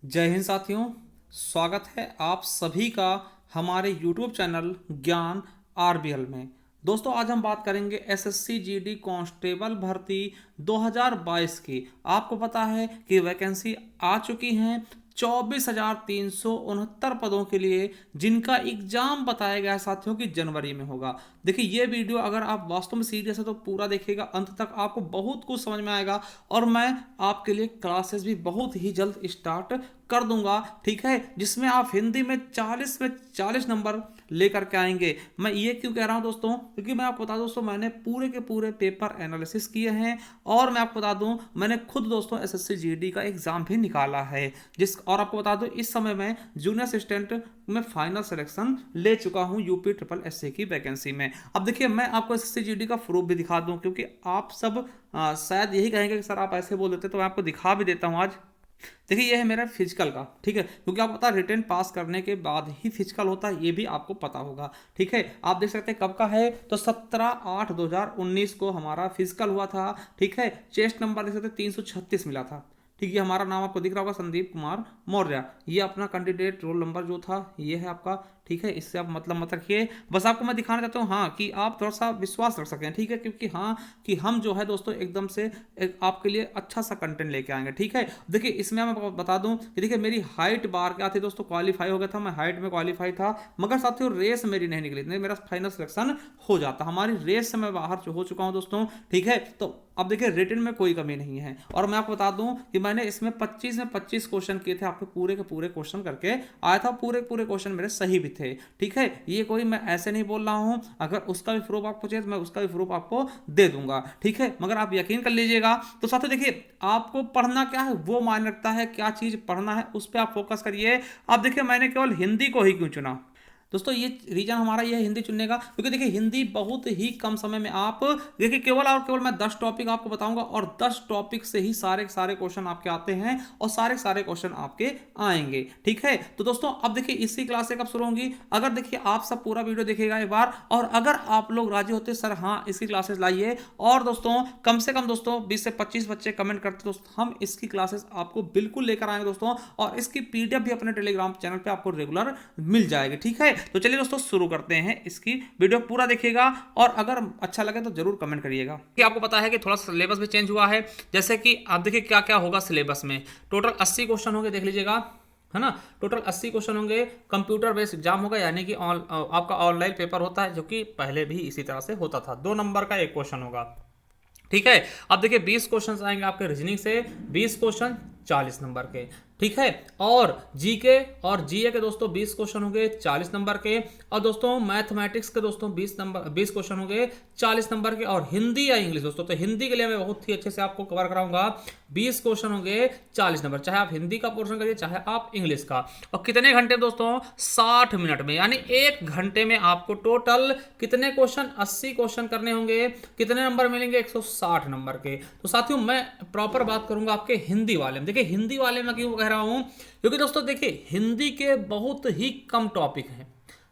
जय हिंद साथियों। स्वागत है आप सभी का हमारे YouTube चैनल ज्ञान आरबीएल में। दोस्तों, आज हम बात करेंगे एसएससी जीडी कांस्टेबल भर्ती 2022 की। आपको पता है कि वैकेंसी आ चुकी हैं 24,369 पदों के लिए, जिनका एग्जाम बताया गया है साथियों कि जनवरी में होगा। देखिए, ये वीडियो अगर आप वास्तव में सीरियस है तो पूरा देखिएगा, अंत तक आपको बहुत कुछ समझ में आएगा। और मैं आपके लिए क्लासेस भी बहुत ही जल्द स्टार्ट कर दूंगा, ठीक है, जिसमें आप हिंदी में 40 में 40 नंबर लेकर के आएंगे। मैं ये क्यों कह रहा हूं दोस्तों, क्योंकि मैं आपको बता दूं दोस्तों, मैंने पूरे के पूरे पेपर एनालिसिस किए हैं। और मैं आपको बता दूं, मैंने खुद दोस्तों एसएससी जीडी का एग्जाम भी निकाला है। और आपको बता दूं, इस समय मैं जूनियर असिस्टेंट में फाइनल सिलेक्शन ले चुका हूं यूपी ट्रिपल एसए की वैकेंसी में। अब देखिए, मैं आपको एसएससी जीडी का प्रूफ भी दिखा दूं, क्योंकि आप सब शायद यही कहेंगे कि सर आप ऐसे बोल देते, तो मैं आपको दिखा भी देता हूं आज। देखिए, ये है मेरा फिजिकल का, ठीक है, क्योंकि आपको पता है रिटर्न पास करने के बाद ही फिजिकल होता है, ये भी आपको पता होगा, ठीक है। आप देख सकते हैं कब का है, तो 17/8/2019 को हमारा फिजिकल हुआ था, ठीक है। चेस्ट नंबर देख सकते हैं 336 मिला था, ठीक है। हमारा नाम आपको दिख रहा होगा, संदीप कुमार मौर्य। ये अपना कैंडिडेट रोल नंबर जो था ये है आपका, ठीक है। इससे आप मतलब मत रखिए, बस आपको मैं दिखाना चाहता हूँ हाँ कि आप थोड़ा सा विश्वास रख सकें, ठीक है, क्योंकि हाँ कि हम जो है दोस्तों एकदम से आपके लिए अच्छा सा कंटेंट लेके आएंगे, ठीक है। देखिए, इसमें मैं बता दूं कि देखिए मेरी हाइट बार क्या थी दोस्तों, क्वालिफाई हो गया था, मैं हाइट में क्वालिफाई था, मगर साथियों रेस मेरी नहीं निकली, नहीं मेरा फाइनल सिलेक्शन हो जाता, हमारी रेस से मैं बाहर हो चुका हूं दोस्तों, ठीक है। तो अब देखिए, रिटन में कोई कमी नहीं है। और मैं आपको बता दूं कि मैंने इसमें 25 में 25 क्वेश्चन किए थे, आपके पूरे के पूरे क्वेश्चन करके आया था, पूरे पूरे क्वेश्चन मेरे सही भी थे, ठीक है। ये कोई मैं ऐसे नहीं बोल रहा हूं, अगर उसका भी प्रूफ आपको चाहिए तो मैं उसका भी प्रूफ आपको दे दूंगा, ठीक है। मगर आप यकीन कर लीजिएगा। तो साथियों देखिए, आपको पढ़ना क्या है वो मायने रखता है, क्या चीज पढ़ना है उस पर आप फोकस करिए। आप देखिए, मैंने केवल हिंदी को ही क्यों चुना दोस्तों, ये रीजन हमारा ये है हिंदी चुनने का, क्योंकि देखिए हिंदी बहुत ही कम समय में आप देखिए, केवल और केवल मैं 10 टॉपिक आपको बताऊंगा, और 10 टॉपिक से ही सारे सारे क्वेश्चन आपके आते हैं, और सारे सारे क्वेश्चन आपके आएंगे, ठीक है। तो दोस्तों, अब देखिए इसकी क्लासें कब शुरू होंगी, अगर देखिए आप सब पूरा वीडियो देखिएगा एक बार, और अगर आप लोग राजी होते सर हाँ इसकी क्लासेस लाइए, और दोस्तों कम से कम दोस्तों 20 से 25 बच्चे कमेंट करते दोस्तों, हम इसकी क्लासेस आपको बिल्कुल लेकर आएंगे दोस्तों, और इसकी पीडीएफ भी अपने टेलीग्राम चैनल पे आपको रेगुलर मिल जाएगी, ठीक है। तो चलिए दोस्तों शुरू करते हैं, इसकी वीडियो पूरा देखिएगा, और अगर अच्छा लगे तो जरूर कमेंट करिएगा। कि आपको पता है कि थोड़ा सिलेबस भी चेंज हुआ है, जैसे कि आप देखिए क्या क्या होगा सिलेबस में। टोटल 80 क्वेश्चन होंगे, देख लीजिएगा, है ना। टोटल 80 क्वेश्चन होंगे, कंप्यूटर बेस्ड एग्जाम होगा, यानी कि आपका ऑनलाइन पेपर होता है, जो कि पहले भी इसी तरह से होता था। 2 नंबर का एक क्वेश्चन होगा, ठीक है। अब देखिए 20 क्वेश्चन आएंगे आपके रीजनिंग से, 20 क्वेश्चन 40 नंबर के, ठीक है। और जीके और जीए के दोस्तों 20 क्वेश्चन होंगे 40 नंबर के, और दोस्तों मैथमेटिक्स के दोस्तों 20 क्वेश्चन होंगे 40 नंबर के, और हिंदी या इंग्लिश दोस्तों, तो हिंदी के लिए मैं बहुत ही अच्छे से आपको कवर कराऊंगा। 20 क्वेश्चन होंगे 40 नंबर, चाहे आप हिंदी का पोर्शन करिए चाहे आप इंग्लिश का। और कितने घंटे दोस्तों, 60 मिनट में, यानी 1 घंटे में आपको टोटल कितने क्वेश्चन, 80 क्वेश्चन करने होंगे। कितने नंबर मिलेंगे, 160 नंबर के। तो साथियों मैं प्रॉपर बात करूंगा आपके हिंदी वाले में। देखिए हिंदी वाले में क्यों कह रहा हूं, क्योंकि दोस्तों देखिए हिंदी के बहुत ही कम टॉपिक हैं।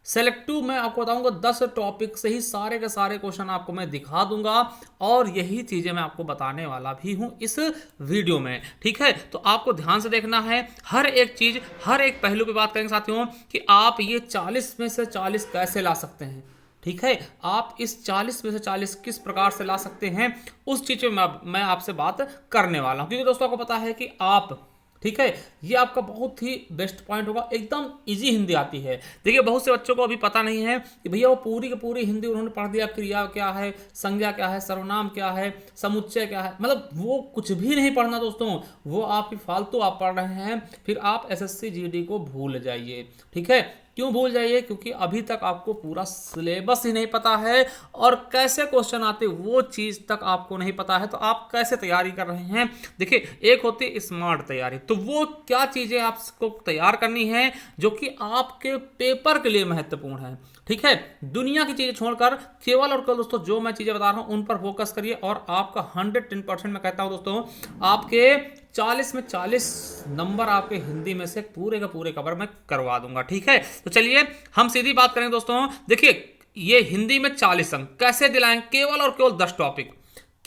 सेलेक्टिव मैं आपको बताऊंगा 10 टॉपिक से ही सारे के सारे क्वेश्चन आपको मैं दिखा दूंगा, और यही चीजें मैं आपको बताने वाला भी हूं इस वीडियो में, ठीक है। तो आपको ध्यान से देखना है, हर एक चीज हर एक पहलू पे बात करेंगे साथियों, कि आप ये 40 में से 40 कैसे ला सकते हैं, ठीक है। आप इस 40 में से 40 किस प्रकार से ला सकते हैं, उस चीज में मैं आपसे बात करने वाला हूं, क्योंकि दोस्तों आपको पता है कि आप, ठीक है, ये आपका बहुत ही बेस्ट पॉइंट होगा, एकदम इजी हिंदी आती है। देखिए बहुत से बच्चों को अभी पता नहीं है कि भैया वो पूरी की पूरी हिंदी उन्होंने पढ़ दिया, क्रिया क्या है, संज्ञा क्या है, सर्वनाम क्या है, समुच्चय क्या है, मतलब वो कुछ भी नहीं पढ़ना दोस्तों, वो आप फालतू आप पढ़ रहे हैं, फिर आप एसएससी जीडी को भूल जाइए, ठीक है। क्यों भूल जाइए, क्योंकि अभी तक आपको पूरा सिलेबस ही नहीं पता है, और कैसे क्वेश्चन आते वो चीज तक आपको नहीं पता है, तो आप कैसे तैयारी कर रहे हैं। देखिए एक होती है स्मार्ट तैयारी, तो वो क्या चीजें आपको तैयार करनी है जो कि आपके पेपर के लिए महत्वपूर्ण है, ठीक है। दुनिया की चीजें छोड़कर केवल और केवल दोस्तों जो मैं चीजें बता रहा हूं उन पर फोकस करिए, और आपका 110% मैं कहता हूं दोस्तों, आपके 40 में 40 नंबर आपके हिंदी में से पूरे का पूरे कवर मैं करवा दूंगा, ठीक है। तो चलिए हम सीधी बात करें दोस्तों। देखिए ये हिंदी में 40 अंक कैसे दिलाएं, केवल और केवल 10 टॉपिक,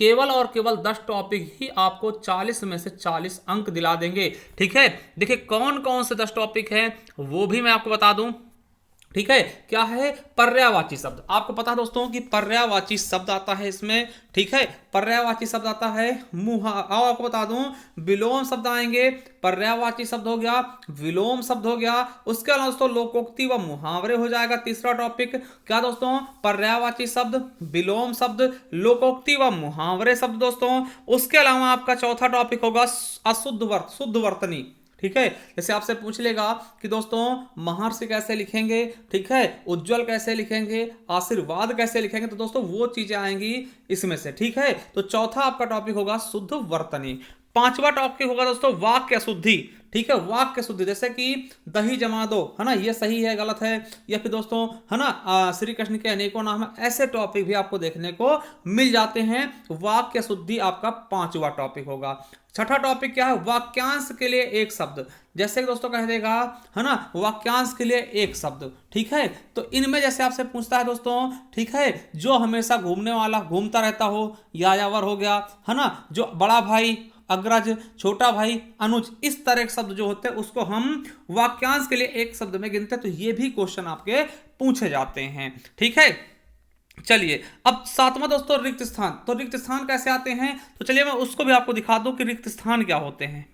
केवल और केवल 10 टॉपिक ही आपको 40 में से 40 अंक दिला देंगे। ठीक है, देखिए कौन कौन से 10 टॉपिक हैं वो भी मैं आपको बता दूं। ठीक है, क्या है? पर्यायवाची शब्द। आपको पता है दोस्तों कि पर्यायवाची शब्द आता है इसमें। ठीक है, पर्यायवाची शब्द आता है मुहा। आओ आपको बता दूं, विलोम शब्द आएंगे। पर्यायवाची शब्द हो गया, विलोम शब्द हो गया, उसके अलावा दोस्तों लोकोक्ति व मुहावरे हो जाएगा तीसरा टॉपिक। क्या दोस्तों? पर्यायवाची शब्द, विलोम शब्द, लोकोक्ति व मुहावरे शब्द दोस्तों। उसके अलावा आपका चौथा टॉपिक होगा अशुद्ध वर्त, शुद्ध वर्तनी। ठीक है, जैसे आपसे पूछ लेगा कि दोस्तों महर्षि कैसे लिखेंगे, ठीक है, उज्जवल कैसे लिखेंगे, आशीर्वाद कैसे लिखेंगे, तो दोस्तों वो चीजें आएंगी इसमें से। ठीक है, तो चौथा आपका टॉपिक होगा शुद्ध वर्तनी। पांचवा टॉपिक होगा दोस्तों वाक्य शुद्धि। ठीक है, वाक्य शुद्धि, जैसे कि दही जमा दो, है ना, ये सही है गलत है, या फिर दोस्तों है ना श्री कृष्ण के अनेकों नाम है, ऐसे टॉपिक भी आपको देखने को मिल जाते हैं। वाक्य शुद्धि आपका पांचवा टॉपिक होगा। छठा टॉपिक क्या है? वाक्यांश के लिए एक शब्द। जैसे कि दोस्तों कह देगा, है ना, वाक्यांश के लिए एक शब्द। ठीक है, तो इनमें जैसे आपसे पूछता है दोस्तों, ठीक है, जो हमेशा घूमने वाला, घूमता रहता हो, यायावर हो गया, है ना, जो बड़ा भाई, अग्रज, छोटा भाई, अनुज, इस तरह के शब्द जो होते हैं उसको हम वाक्यांश के लिए एक शब्द में गिनते हैं। तो ये भी क्वेश्चन आपके पूछे जाते हैं। ठीक है, चलिए अब सातवां दोस्तों रिक्त स्थान। तो रिक्त स्थान कैसे आते हैं, तो चलिए मैं उसको भी आपको दिखा दूं कि रिक्त स्थान क्या होते हैं।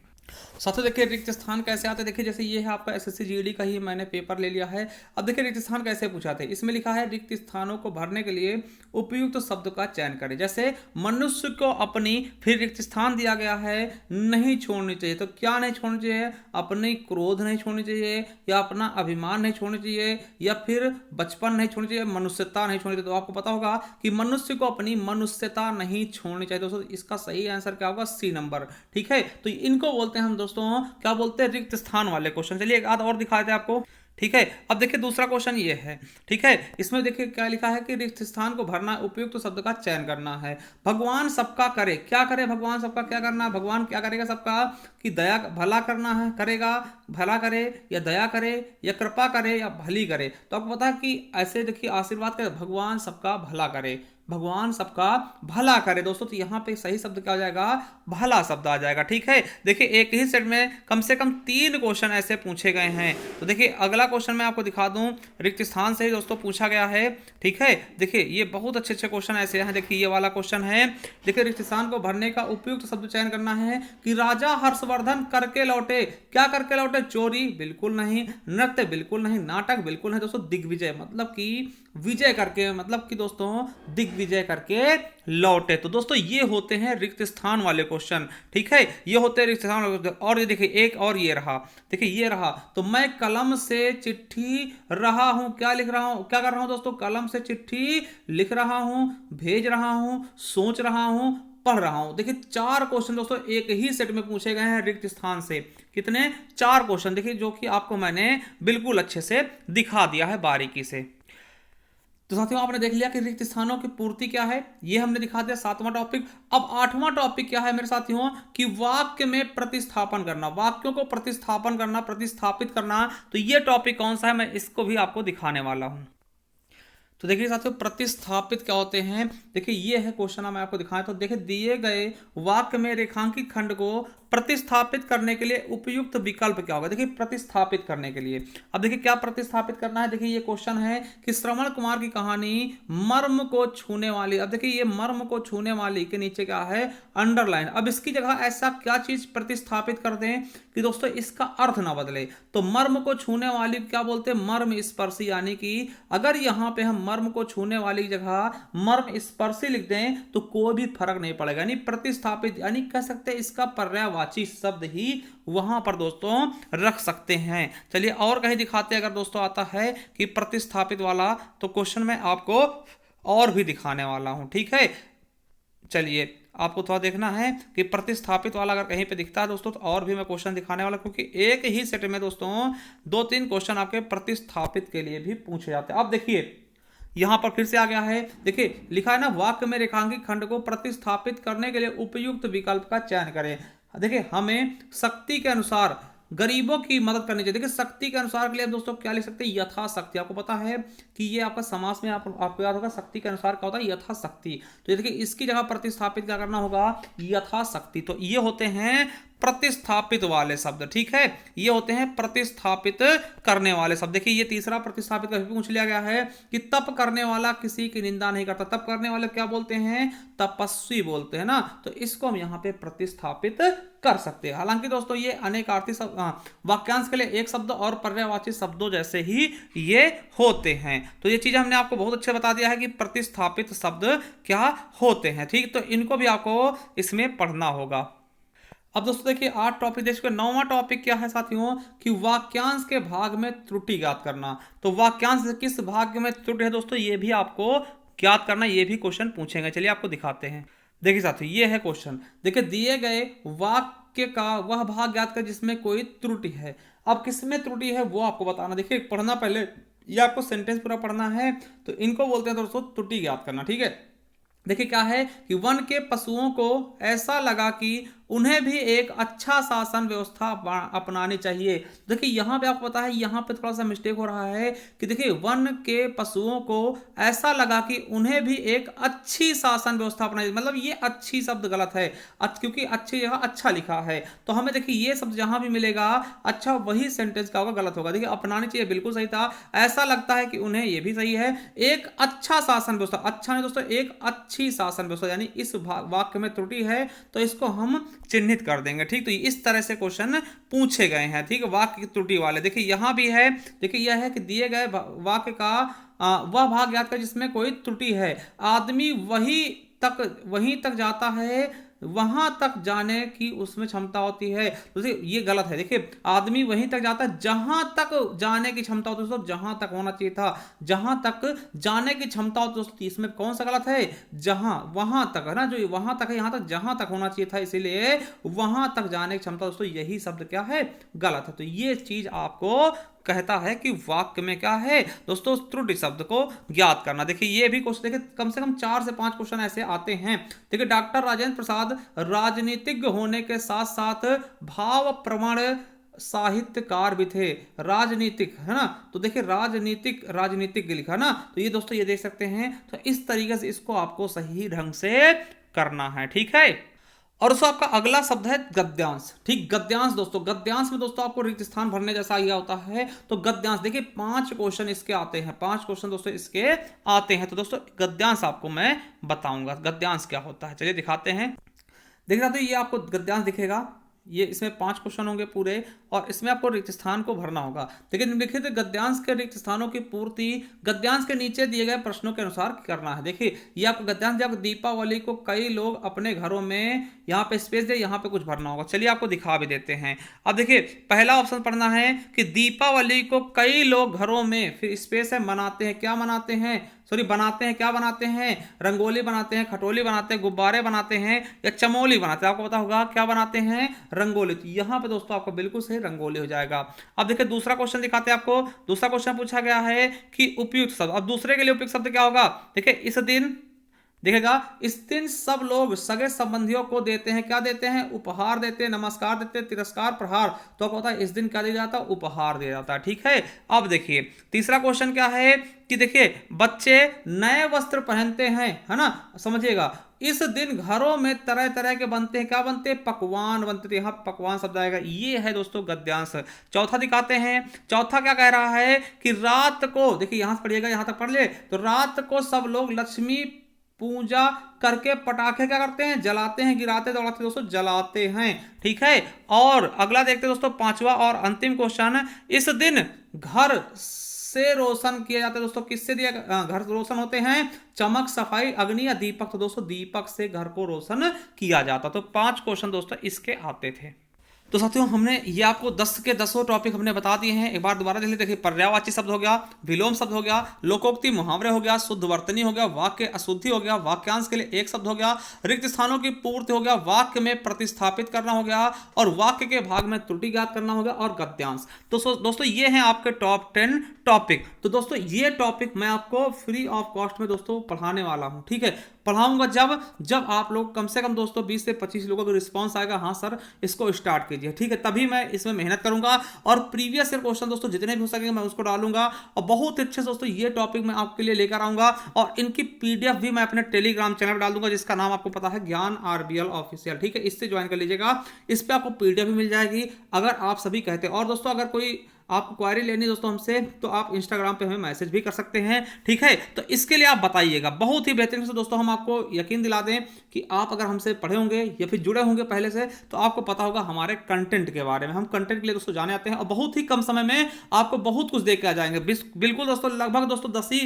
साथियों देखिए रिक्त स्थान कैसे आते हैं। देखिए जैसे ये है आपका एसएससी जीडी का ही मैंने पेपर ले लिया है। अब देखिए रिक्त स्थान कैसे पूछा था, इसमें लिखा है रिक्त स्थानों को भरने के लिए उपयुक्त शब्द का चयन करें। जैसे मनुष्य को अपनी, फिर रिक्त स्थान दिया गया है, नहीं छोड़नी चाहिए। तो क्या नहीं छोड़नी चाहिए? अपनी क्रोध नहीं छोड़नी चाहिए, या अपना अभिमान नहीं छोड़नी चाहिए, या फिर बचपन नहीं छोड़नी चाहिए, मनुष्यता नहीं छोड़नी चाहिए। तो आपको पता होगा कि मनुष्य को अपनी मनुष्यता नहीं छोड़नी चाहिए। दोस्तों इसका सही आंसर क्या होगा? C number. ठीक है, तो इनको बोलते हैं हम दोस्तों, क्या बोलते हैं? रिक्त स्थान वाले क्वेश्चन। चलिए एक आध और दिखा देते हैं आपको। ठीक है, अब देखिए दूसरा क्वेश्चन ये है। ठीक है, इसमें देखिए क्या लिखा है कि रिक्त स्थान को भरना, उपयुक्त शब्द का चयन करना है। भगवान सबका करे, क्या करे? भगवान सबका क्या करना है? भगवान क्या करेगा सबका? कि दया, भला करना है, करेगा, भला करे या दया करे या कृपा करे या भली करे। तो आपको पता है कि ऐसे देखिए आशीर्वाद करे, भगवान सबका भला करे, भगवान सबका भला करे दोस्तों। तो यहाँ पे सही शब्द क्या हो जाएगा? भला शब्द आ जाएगा। ठीक है, देखिए एक ही सेट में कम से कम 3 क्वेश्चन ऐसे पूछे गए हैं। तो देखिए अगला क्वेश्चन मैं आपको दिखा दूं, रिक्त स्थान से ही दोस्तों पूछा गया है। ठीक है, देखिए ये बहुत अच्छे अच्छे क्वेश्चन ऐसे हैं। देखिए ये वाला क्वेश्चन है, देखिए रिक्त स्थान को भरने का उपयुक्त शब्द चयन करना है कि राजा हर्षवर्धन करके लौटे। क्या करके लौटे? चोरी बिल्कुल नहीं, नृत्य बिल्कुल नहीं, नाटक बिल्कुल नहीं दोस्तों, दिग्विजय, मतलब कि विजय करके, मतलब कि दोस्तों दिग्विजय करके लौटे। तो दोस्तों ये होते हैं रिक्त स्थान वाले क्वेश्चन। ठीक है, ये होते हैं रिक्त स्थान वाले। और ये देखिए एक और ये रहा, देखिए ये रहा, तो मैं कलम से चिट्ठी रहा हूं, क्या लिख रहा हूं, क्या कर रहा हूं दोस्तों? कलम से चिट्ठी लिख रहा हूं, भेज रहा हूं, सोच रहा हूं, पढ़ रहा हूं। देखिए 4 क्वेश्चन दोस्तों एक ही सेट में पूछे गए हैं रिक्त स्थान से। कितने? 4 क्वेश्चन। देखिए जो कि आपको मैंने बिल्कुल अच्छे से दिखा दिया है बारीकी से। तो साथियों आपने देख लिया कि रिक्त स्थानों की पूर्ति क्या है, ये हमने दिखा दिया 7वां टॉपिक। अब 8वां टॉपिक क्या है मेरे साथियों, कि वाक्य में प्रतिस्थापन करना, वाक्यों को प्रतिस्थापन करना, प्रतिस्थापित करना। तो ये टॉपिक कौन सा है, मैं इसको भी आपको दिखाने वाला हूं। तो देखिए साथियों प्रतिस्थापित क्या होते हैं। देखिए ये है क्वेश्चन, मैं आपको दिखाया। तो देखिए दिए गए वाक्य में रेखांकित खंड को प्रतिस्थापित करने के लिए उपयुक्त विकल्प क्या होगा। देखिए प्रतिस्थापित करने के लिए, अब देखिए क्या प्रतिस्थापित करना है। देखिए ये क्वेश्चन है कि श्रवण कुमार की कहानी मर्म को छूने वाली। अब देखिए ये मर्म को छूने वाली के नीचे क्या है? अंडरलाइन। अब इसकी जगह ऐसा क्या चीज प्रतिस्थापित कर दें कि दोस्तों इसका अर्थ ना बदले। तो मर्म को छूने वाली क्या बोलते हैं? मर्म स्पर्शी। यानी कि अगर यहां पे हम मर्म को छूने वाली जगह मर्म स्पर्शी लिख दें तो कोई भी फर्क नहीं पड़ेगा। यानी प्रतिस्थापित, यानी कह सकते हैं इसका पर्यायवाची शब्द ही वहां पर दोस्तों रख सकते हैं। चलिए और कहीं दिखाते हैं। अगर दोस्तों आता है कि प्रतिस्थापित वाला, तो क्वेश्चन में आपको और भी दिखाने वाला हूं। ठीक है, चलिए आपको थोड़ा देखना है कि प्रतिस्थापित वाला अगर कहीं पे दिखता है दोस्तों, तो और भी मैं क्वेश्चन दिखाने वाला, क्योंकि एक ही सेट में दोस्तों 2-3 क्वेश्चन आपके प्रतिस्थापित के लिए भी पूछे जाते हैं। अब देखिए यहां पर फिर से आ गया है। देखिए लिखा है ना, वाक्य में रेखांकित खंड को प्रतिस्थापित करने के लिए उपयुक्त विकल्प का चयन करें। देखिए हमें शक्ति के अनुसार गरीबों की मदद करनी चाहिए। देखिए शक्ति के अनुसार के लिए दोस्तों क्या लिख सकते हैं, यथाशक्ति। आपको पता है कि ये आपका समास में आपको याद होगा शक्ति के अनुसार क्या होता है, यथाशक्ति। तो देखिए इसकी जगह प्रतिस्थापित क्या करना होगा, यथाशक्ति। तो ये होते हैं प्रतिस्थापित वाले शब्द, ठीक है, ये होते हैं प्रतिस्थापित करने वाले शब्द। देखिए ये तीसरा प्रतिस्थापित का भी पूछ लिया गया है कि तप करने वाला किसी की निंदा नहीं करता। तप करने वाले क्या बोलते हैं, तपस्वी बोलते हैं ना। तो इसको हम यहाँ पे प्रतिस्थापित कर सकते हैं। हालांकि दोस्तों ये अनेकार्थी शब्द वाक्यांश के लिए एक शब्द और पर्यायवाची शब्दों जैसे ही ये होते हैं। तो ये चीजें हमने आपको बहुत अच्छे बता दिया है कि प्रतिस्थापित शब्द क्या होते हैं, ठीक। तो इनको भी आपको इसमें पढ़ना होगा। अब दोस्तों देखिए 8 टॉपिक देख चुके। 9वां टॉपिक क्या है साथियों, कि वाक्यांश के भाग में त्रुटि ज्ञात करना। तो वाक्यांश किस भाग में त्रुटि है दोस्तों, ये भी आपको ज्ञात करना, ये भी क्वेश्चन पूछेंगे। चलिए आपको दिखाते हैं। देखिए साथियों ये है क्वेश्चन। देखिए दिए गए वाक्य का वह भाग ज्ञात कर जिसमें कोई त्रुटि है। अब किसमें त्रुटि है वो आपको बताना। देखिए पढ़ना पहले, ये आपको सेंटेंस पूरा पढ़ना है। तो इनको बोलते हैं दोस्तों त्रुटि ज्ञात करना, ठीक है। देखिए क्या है कि वन के पशुओं को ऐसा लगा कि उन्हें भी एक अच्छा शासन व्यवस्था अपनानी चाहिए। देखिए यहाँ पे आपको पता है, यहाँ पे थोड़ा सा मिस्टेक हो रहा है कि देखिए वन के पशुओं को ऐसा लगा कि उन्हें भी एक अच्छी शासन व्यवस्था अपनानी, मतलब ये अच्छी शब्द गलत है, क्योंकि अच्छी जगह अच्छा लिखा है। तो हमें देखिए ये शब्द जहां भी मिलेगा अच्छा, वही सेंटेंस का होगा, गलत होगा। देखिए अपनानी चाहिए बिल्कुल सही था, ऐसा लगता है कि उन्हें, ये भी सही है। एक अच्छा शासन व्यवस्था, अच्छा नहीं दोस्तों, एक अच्छी शासन व्यवस्था, यानी इस वाक्य में त्रुटि है तो इसको हम चिन्हित कर देंगे, ठीक। तो इस तरह से क्वेश्चन पूछे गए हैं, ठीक। वाक्य की त्रुटि वाले देखिए यहां भी है। देखिए यह है कि दिए गए वाक्य का वह भाग ज्ञात कर जिसमें कोई त्रुटि है। आदमी वहीं तक जाता है वहां तक जाने की उसमें क्षमता होती है। तो ये गलत है। देखिए आदमी वहीं तक जाता है जहां तक जाने की क्षमता होती है। दोस्तों जहां तक होना चाहिए था, जहां तक जाने की क्षमता होती है। दोस्तों इसमें कौन सा गलत है, जहां, वहां तक है ना, जो वहां तक है, यहां तक जहां तक होना चाहिए था, इसीलिए वहां तक जाने की क्षमता। दोस्तों यही शब्द क्या है, गलत है। तो ये चीज आपको कहता है कि वाक्य में क्या है दोस्तों, त्रुटि शब्द को ज्ञात करना। देखिए ये भी क्वेश्चन, देखिए कम से कम 4 से 5 क्वेश्चन ऐसे आते हैं। देखिए डॉक्टर राजेंद्र प्रसाद राजनीतिज्ञ होने के साथ साथ भाव प्रवण साहित्यकार भी थे। राजनीतिक है ना, तो देखिए राजनीतिक लिखा ना, तो ये दोस्तों ये देख सकते हैं। तो इस तरीके से इसको आपको सही ढंग से करना है, ठीक है। और उसका आपका अगला शब्द है गद्यांश, ठीक। गद्यांश दोस्तों, गद्यांश में दोस्तों आपको रिक्त स्थान भरने जैसा यह होता है। तो गद्यांश देखिए 5 क्वेश्चन इसके आते हैं, 5 क्वेश्चन दोस्तों इसके आते हैं। तो दोस्तों गद्यांश आपको मैं बताऊंगा गद्यांश क्या होता है। चलिए दिखाते हैं। देखना तो ये आपको गद्यांश दिखेगा, ये इसमें 5 क्वेश्चन होंगे पूरे, और इसमें आपको रिक्त स्थान को भरना होगा। देखिए निम्नलिखित गद्यांश के रिक्त स्थानों की पूर्ति गद्यांश के नीचे दिए गए प्रश्नों के अनुसार करना है। देखिए ये आपको गद्यांश, जब दीपावली को कई लोग अपने घरों में, यहाँ पे स्पेस दे, यहाँ पे कुछ भरना होगा। चलिए आपको दिखा भी देते हैं। अब देखिए पहला ऑप्शन पढ़ना है कि दीपावली को कई लोग घरों में, फिर स्पेस है, मनाते हैं, क्या मनाते हैं, सॉरी बनाते हैं, क्या बनाते हैं, रंगोली बनाते हैं, खटोली बनाते हैं, गुब्बारे बनाते हैं, या चमोली बनाते हैं। आपको पता होगा क्या बनाते हैं, रंगोली। तो यहां पे दोस्तों आपको बिल्कुल सही रंगोली हो जाएगा। अब देखिए दूसरा क्वेश्चन दिखाते हैं आपको। दूसरा क्वेश्चन पूछा गया है कि उपयुक्त शब्द। अब दूसरे के लिए उपयुक्त शब्द क्या होगा, देखिए इस दिन, देखेगा इस दिन सब लोग सगे संबंधियों को देते हैं, क्या देते हैं, उपहार देते हैं, नमस्कार देते हैं, तिरस्कार, प्रहार। तो आपको पता है इस दिन क्या दिया जाता है, उपहार दिया जाता है, ठीक है। अब देखिए तीसरा क्वेश्चन क्या है कि देखिए बच्चे नए वस्त्र पहनते हैं, है ना, समझिएगा। इस दिन घरों में तरह तरह के बनते हैं, क्या बनते हैं, पकवान बनते हैं। यहाँ पकवान शब्द आएगा, ये है दोस्तों गद्यांश। चौथा दिखाते हैं। चौथा क्या कह रहा है कि रात को, देखिए यहां से पढ़िएगा, यहां तक पढ़ ले, तो रात को सब लोग लक्ष्मी पूजा करके पटाखे क्या करते हैं, जलाते हैं, गिराते दौड़ाते दोस्तों जलाते हैं, ठीक है। और अगला देखते हैं दोस्तों 5वां और अंतिम क्वेश्चन। इस दिन घर से रोशन किया जाता है। दोस्तों किससे दिया घर रोशन होते हैं, चमक, सफाई, अग्नि या दीपक। तो दोस्तों दीपक से घर को रोशन किया जाता। तो 5 क्वेश्चन दोस्तों इसके आते थे। तो साथियों हमने ये आपको 10 के 10 टॉपिक हमने बता दिए हैं। एक बार दोबारा देख लीजिए। देखिए पर्यायवाची शब्द हो गया, विलोम शब्द हो गया, लोकोक्ति मुहावरे हो गया, शुद्ध वर्तनी हो गया, वाक्य अशुद्धि हो गया, वाक्यांश के लिए एक शब्द हो गया, रिक्त स्थानों की पूर्ति हो गया, वाक्य में प्रतिस्थापित करना हो गया, और वाक्य के भाग में त्रुटि ज्ञात करना हो गया, और गद्यांश। तो दोस्तों ये हैं आपके टॉप 10 टॉपिक। तो दोस्तों ये टॉपिक मैं आपको फ्री ऑफ कॉस्ट में दोस्तों पढ़ाने वाला हूं, ठीक है। पढ़ाऊंगा जब जब आप लोग कम से कम दोस्तों 20 से 25 लोगों का रिस्पांस आएगा, हाँ सर इसको स्टार्ट कीजिए, ठीक है, तभी मैं इसमें मेहनत करूंगा और प्रीवियस ईयर क्वेश्चन दोस्तों जितने भी हो सकेंगे मैं उसको डालूंगा और बहुत अच्छे से दोस्तों ये टॉपिक मैं आपके लिए लेकर आऊंगा और इनकी पीडीएफ भी मैं अपने टेलीग्राम चैनल पर डाल दूंगा जिसका नाम आपको पता है ज्ञान आरबीएल ऑफिशियल, ठीक है, इससे ज्वाइन कर लीजिएगा। इस पर आपको पीडीएफ भी मिल जाएगी अगर आप सभी कहते हैं। और दोस्तों अगर कोई आपको क्वारी लेनी है दोस्तों हमसे तो आप इंस्टाग्राम पे हमें मैसेज भी कर सकते हैं, ठीक है, तो इसके लिए आप बताइएगा। बहुत ही बेहतरीन से दोस्तों हम आपको यकीन दिला दें कि आप अगर हमसे पढ़े होंगे या फिर जुड़े होंगे पहले से तो आपको पता होगा हमारे कंटेंट के बारे में। हम कंटेंट के लिए दोस्तों जाने आते हैं और बहुत ही कम समय में आपको बहुत कुछ देख के आ जाएंगे। बिल्कुल दोस्तों, लगभग दोस्तों 10 ही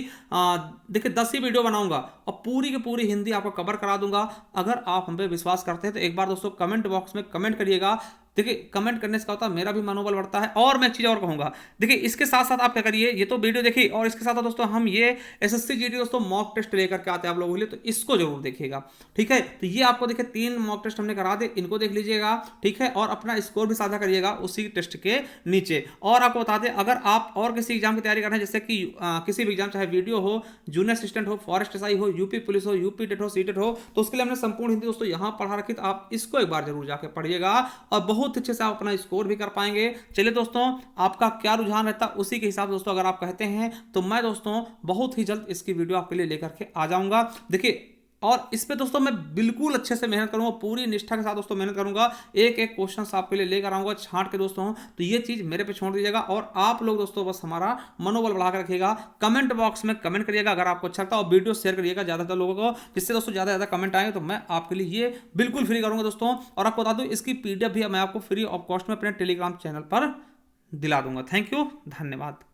देखिए 10 ही वीडियो बनाऊंगा और पूरी की पूरी हिंदी आपको कवर करा दूंगा। अगर आप हम पे विश्वास करते हैं तो एक बार दोस्तों कमेंट बॉक्स में कमेंट करिएगा। देखिए कमेंट करने से क्या होता है, मेरा भी मनोबल बढ़ता है। और मैं एक चीज़ और कहूँगा, देखिए इसके साथ साथ आप क्या करिए, ये तो वीडियो देखिए और इसके साथ साथ दोस्तों हम ये एसएससी जीडी दोस्तों मॉक टेस्ट लेकर के आते हैं आप लोगों के लिए, तो इसको जरूर देखिएगा, ठीक है। तो ये आपको देखिए 3 मॉक टेस्ट हमने करा दे, इनको देख लीजिएगा, ठीक है, और अपना स्कोर भी साझा करिएगा उसी टेस्ट के नीचे। और आपको बता दें अगर आप और किसी एग्जाम की तैयारी कर रहे हैं, जैसे कि किसी भी एग्जाम, चाहे वीडियो हो, जूनियर असिस्टेंट हो, फॉरेस्ट एसआई हो, यूपी पुलिस हो, यूपी टेट हो, सीटेट हो, तो उसके लिए हमने संपूर्ण हिंदी दोस्तों यहाँ पढ़ा रखी, तो आप इसको एक बार जरूर जाके पढ़िएगा और बहुत अच्छे से आप अपना स्कोर भी कर पाएंगे। चलिए दोस्तों, आपका क्या रुझान रहता है उसी के हिसाब से दोस्तों अगर आप कहते हैं तो मैं दोस्तों बहुत ही जल्द इसकी वीडियो आपके लिए लेकर के आ जाऊंगा। देखिए और इस पे दोस्तों मैं बिल्कुल अच्छे से मेहनत करूंगा, पूरी निष्ठा के साथ दोस्तों मेहनत करूंगा, एक एक क्वेश्चन आपके लिए लेकर आऊंगा छांट के दोस्तों। तो ये चीज मेरे पे छोड़ दीजिएगा और आप लोग दोस्तों बस हमारा मनोबल बढ़ा कर रखिएगा। कमेंट बॉक्स में कमेंट करिएगा अगर आपको अच्छा लगता है और वीडियो शेयर करिएगा ज्यादातर लोगों को, जिससे दोस्तों ज्यादा ज्यादा कमेंट आएंगे तो मैं आपके लिए ये बिल्कुल फ्री करूंगा दोस्तों। और आपको बता दूं इसकी पीडीएफ भी मैं आपको फ्री ऑफ कॉस्ट में अपने टेलीग्राम चैनल पर दिला दूंगा। थैंक यू, धन्यवाद।